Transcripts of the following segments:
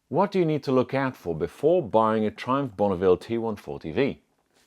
What do you need to look out for before buying a Triumph Bonneville T140V?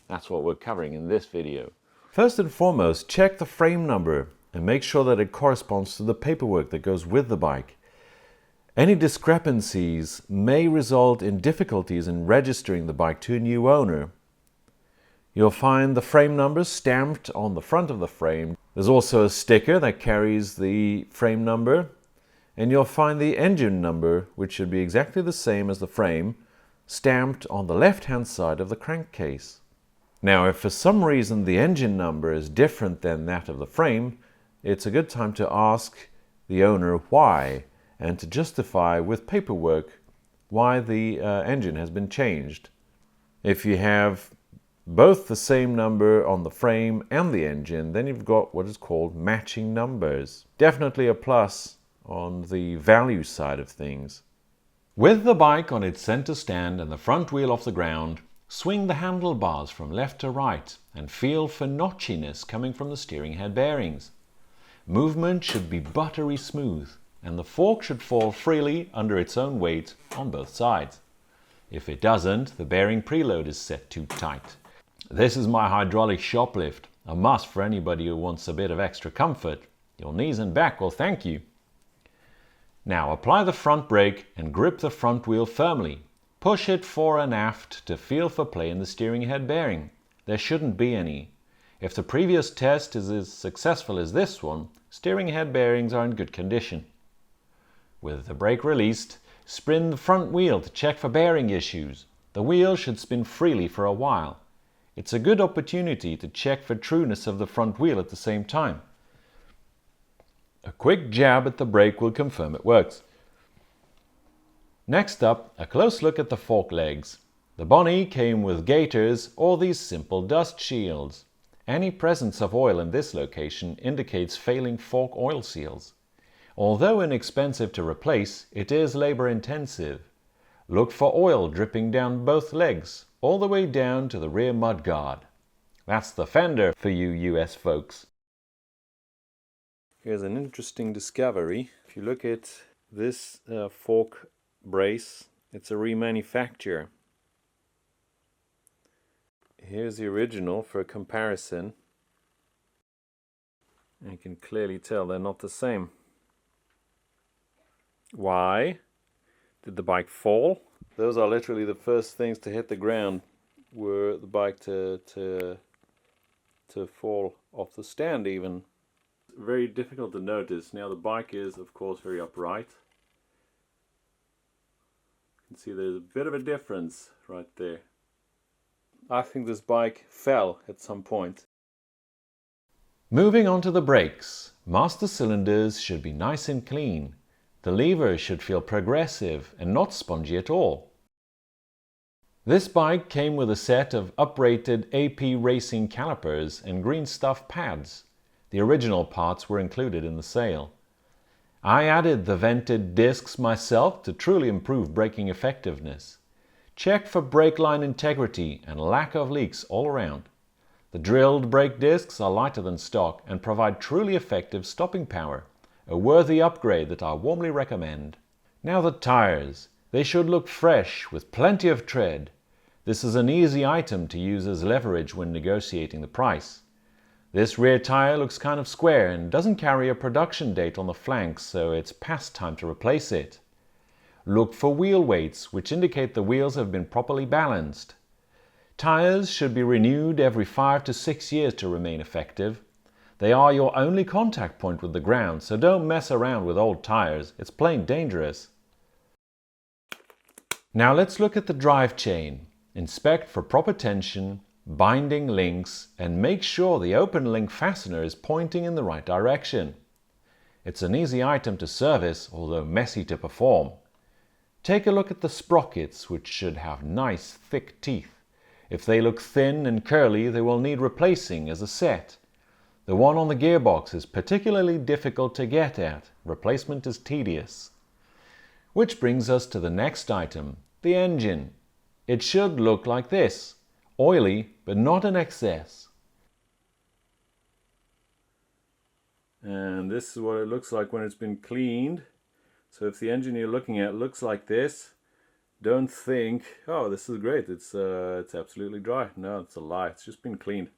That's what we're covering in this video. First and foremost, check the frame number and make sure that it corresponds to the paperwork that goes with the bike. Any discrepancies may result in difficulties in registering the bike to a new owner. You'll find the frame numbers stamped on the front of the frame. There's also a sticker that carries the frame number. And you'll find the engine number, which should be exactly the same as the frame, stamped on the left-hand side of the crankcase. Now, if for some reason the engine number is different than that of the frame, it's a good time to ask the owner why, and to justify with paperwork why the engine has been changed. If you have both the same number on the frame and the engine, then you've got what is called matching numbers. Definitely a plus on the value side of things. With the bike on its center stand and the front wheel off the ground, swing the handlebars from left to right and feel for notchiness coming from the steering head bearings. Movement should be buttery smooth and the fork should fall freely under its own weight on both sides. If it doesn't, the bearing preload is set too tight. This is my hydraulic shoplift, a must for anybody who wants a bit of extra comfort. Your knees and back will thank you. Now apply the front brake and grip the front wheel firmly. Push it fore and aft to feel for play in the steering head bearing. There shouldn't be any. If the previous test is as successful as this one, steering head bearings are in good condition. With the brake released, spin the front wheel to check for bearing issues. The wheel should spin freely for a while. It's a good opportunity to check for trueness of the front wheel at the same time. A quick jab at the brake will confirm it works. Next up, a close look at the fork legs. The Bonnie came with gaiters or these simple dust shields. Any presence of oil in this location indicates failing fork oil seals. Although inexpensive to replace, it is labor intensive. Look for oil dripping down both legs, all the way down to the rear mudguard. That's the fender for you US folks. Here's an interesting discovery. If you look at this fork brace, it's a remanufacture. Here's the original for comparison. And you can clearly tell they're not the same. Why? Did the bike fall? Those are literally the first things to hit the ground, were the bike to fall off the stand even. Very difficult to notice. Now the bike is of course very upright. You can see there's a bit of a difference right there. I think this bike fell at some point. Moving on to the brakes. Master cylinders should be nice and clean. The lever should feel progressive and not spongy at all. This bike came with a set of uprated AP racing calipers and green stuff pads. The original parts were included in the sale. I added the vented discs myself to truly improve braking effectiveness. Check for brake line integrity and lack of leaks all around. The drilled brake discs are lighter than stock and provide truly effective stopping power, a worthy upgrade that I warmly recommend. Now the tires. They should look fresh with plenty of tread. This is an easy item to use as leverage when negotiating the price. This rear tire looks kind of square and doesn't carry a production date on the flanks, so it's past time to replace it. Look for wheel weights, which indicate the wheels have been properly balanced. Tires should be renewed every 5 to 6 years to remain effective. They are your only contact point with the ground, so don't mess around with old tires. It's plain dangerous. Now let's look at the drive chain. Inspect for proper tension, binding links, and make sure the open link fastener is pointing in the right direction. It's an easy item to service, although messy to perform. Take a look at the sprockets, which should have nice thick teeth. If they look thin and curly, they will need replacing as a set. The one on the gearbox is particularly difficult to get at. Replacement is tedious. Which brings us to the next item, the engine. It should look like this. Oily, but not in excess. And this is what it looks like when it's been cleaned. So if the engine you're looking at looks like this, Don't think, oh, this is great, it's absolutely dry. No, it's a lie. It's just been cleaned.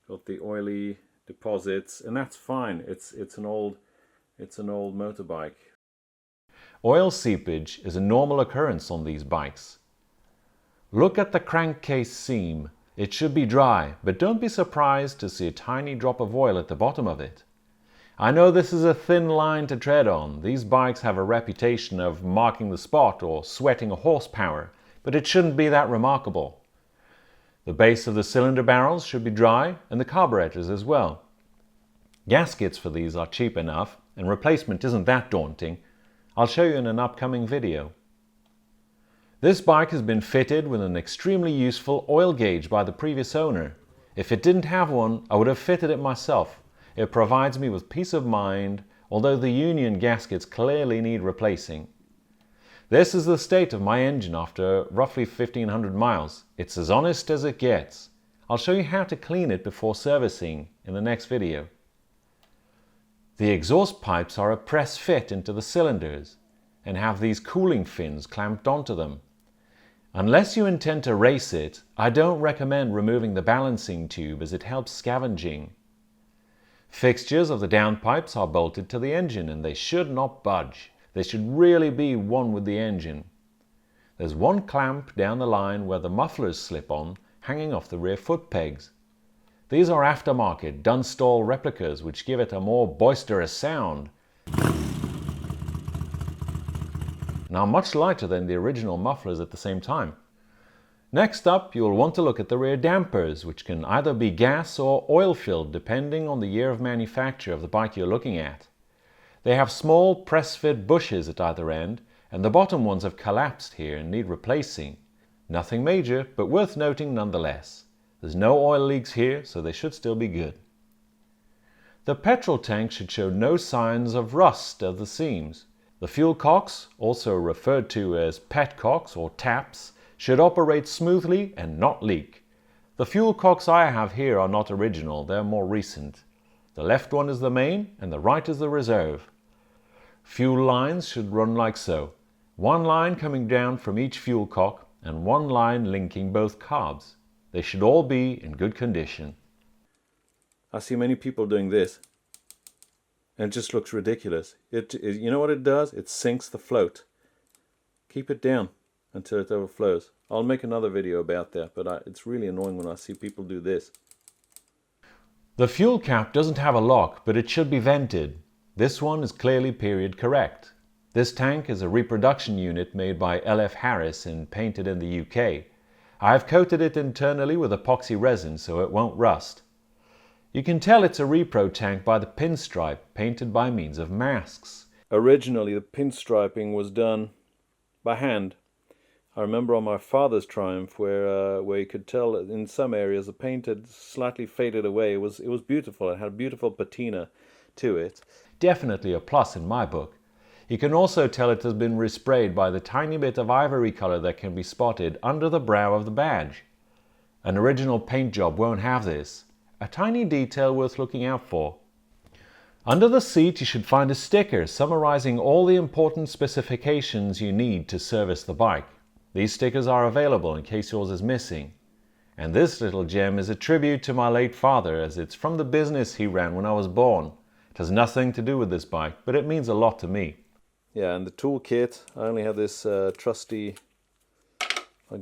Got the oily deposits, and that's fine. It's an old motorbike. Oil seepage is a normal occurrence on these bikes. Look at the crankcase seam. It should be dry, but don't be surprised to see a tiny drop of oil at the bottom of it. I know this is a thin line to tread on. These bikes have a reputation of marking the spot or sweating a horsepower, but it shouldn't be that remarkable. The base of the cylinder barrels should be dry, and the carburetors as well. Gaskets for these are cheap enough, and replacement isn't that daunting. I'll show you in an upcoming video. This bike has been fitted with an extremely useful oil gauge by the previous owner. If it didn't have one, I would have fitted it myself. It provides me with peace of mind, although the Union gaskets clearly need replacing. This is the state of my engine after roughly 1500 miles. It's as honest as it gets. I'll show you how to clean it before servicing in the next video. The exhaust pipes are a press fit into the cylinders and have these cooling fins clamped onto them. Unless you intend to race it, I don't recommend removing the balancing tube as it helps scavenging. Fixtures of the downpipes are bolted to the engine and they should not budge. They should really be one with the engine. There's one clamp down the line where the mufflers slip on, hanging off the rear foot pegs. These are aftermarket Dunstall replicas which give it a more boisterous sound. Now much lighter than the original mufflers at the same time. Next up, you'll want to look at the rear dampers, which can either be gas or oil-filled depending on the year of manufacture of the bike you're looking at. They have small press-fit bushes at either end, and the bottom ones have collapsed here and need replacing. Nothing major, but worth noting nonetheless. There's no oil leaks here, so they should still be good. The petrol tank should show no signs of rust at the seams. The fuel cocks, also referred to as petcocks or taps, should operate smoothly and not leak. The fuel cocks I have here are not original, they're more recent. The left one is the main and the right is the reserve. Fuel lines should run like so. One line coming down from each fuel cock and one line linking both carbs. They should all be in good condition. I see many people doing this and it just looks ridiculous. You know what it does? It sinks the float. Keep it down until it overflows. I'll make another video about that, but it's really annoying when I see people do this. The fuel cap doesn't have a lock, but it should be vented. This one is clearly period correct. This tank is a reproduction unit made by LF Harris and painted in the UK. I have coated it internally with epoxy resin so it won't rust. You can tell it's a repro tank by the pinstripe painted by means of masks. Originally the pinstriping was done by hand. I remember on my father's Triumph where you could tell in some areas the paint had slightly faded away. It was beautiful. It had a beautiful patina to it. Definitely a plus in my book. You can also tell it has been resprayed by the tiny bit of ivory color that can be spotted under the brow of the badge. An original paint job won't have this. A tiny detail worth looking out for. Under the seat you should find a sticker summarizing all the important specifications you need to service the bike. These stickers are available in case yours is missing. And this little gem is a tribute to my late father as it's from the business he ran when I was born. It has nothing to do with this bike, but it means a lot to me. Yeah, and the toolkit, I only have this trusty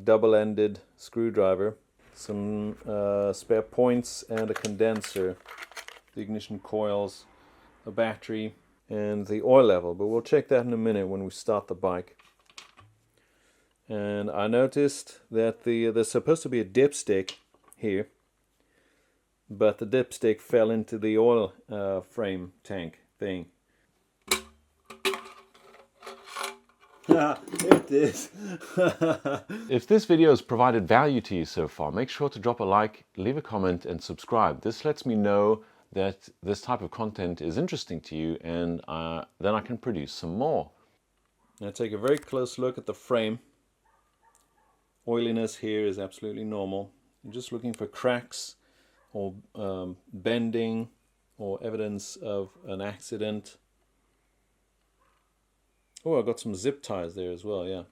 double-ended screwdriver, some spare points and a condenser, the ignition coils, a battery and the oil level, but we'll check that in a minute when we start the bike. And I noticed that there's supposed to be a dipstick here, but the dipstick fell into the oil frame tank thing. It is. If this video has provided value to you so far, make sure to drop a like, leave a comment and subscribe. This lets me know that this type of content is interesting to you, and then I can produce some more. Now take a very close look at the frame. Oiliness here is absolutely normal. I'm just looking for cracks or bending or evidence of an accident. Oh, I got some zip ties there as well, yeah.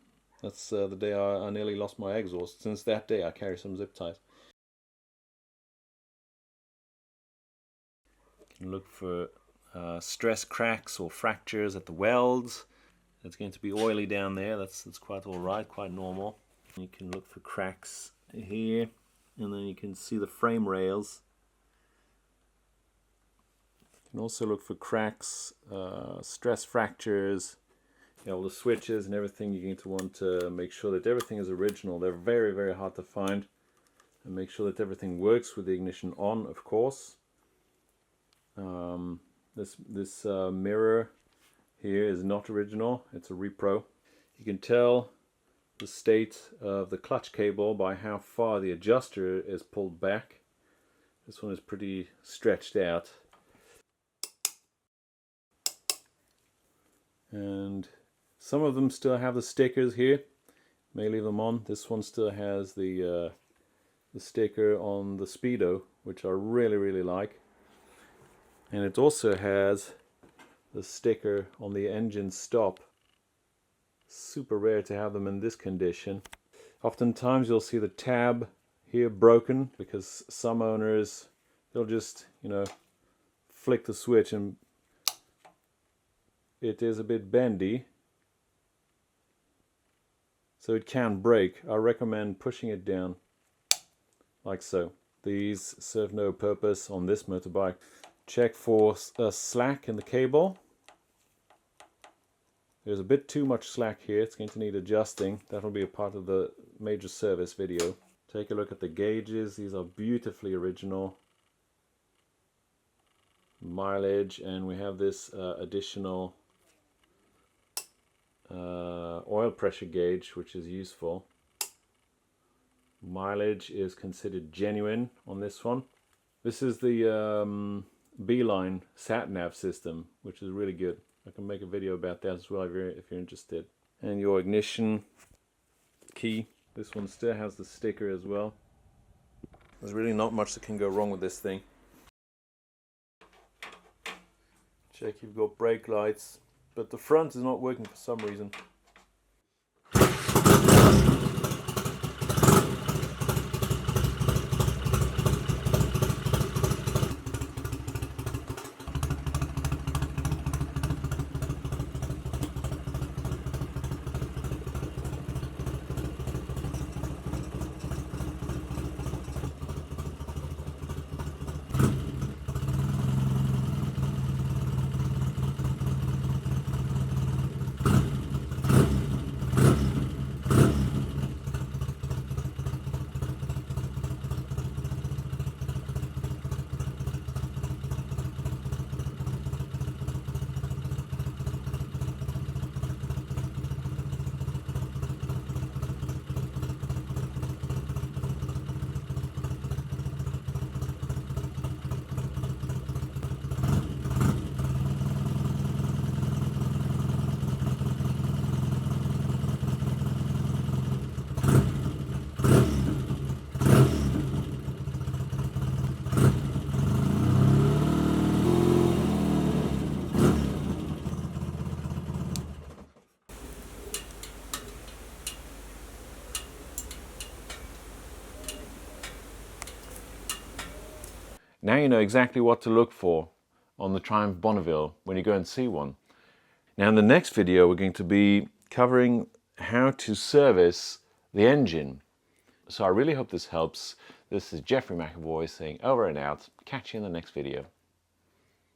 That's the day I nearly lost my exhaust. Since that day I carry some zip ties. You can look for stress cracks or fractures at the welds. It's going to be oily down there. That's quite alright, quite normal. You can look for cracks here, and then you can see the frame rails. You can also look for cracks, stress fractures, all the switches and everything. You're going to want to make sure that everything is original. They're very, very hard to find. And make sure that everything works with the ignition on, of course. This mirror here is not original. It's a repro. You can tell the state of the clutch cable by how far the adjuster is pulled back. This one is pretty stretched out. And some of them still have the stickers here. May leave them on. This one still has the sticker on the Speedo, which I really, really like. And it also has the sticker on the engine stop. Super rare to have them in this condition. Oftentimes you'll see the tab here broken because some owners, they'll just, flick the switch and it is a bit bendy. So it can break. I recommend pushing it down like so. These serve no purpose on this motorbike. Check for slack in the cable. There's a bit too much slack here. It's going to need adjusting. That'll be a part of the major service video. Take a look at the gauges. These are beautifully original. Mileage, and we have this additional oil pressure gauge, which is useful. Mileage is considered genuine on this one. This is the Beeline sat-nav system, which is really good. I can make a video about that as well if you're interested. And your ignition key. This one still has the sticker as well. There's really not much that can go wrong with this thing. Check you've got brake lights, but the front is not working for some reason. Now you know exactly what to look for on the Triumph Bonneville when you go and see one. Now in the next video we're going to be covering how to service the engine. So I really hope this helps. This is Jeffrey McAvoy saying over and out. Catch you in the next video.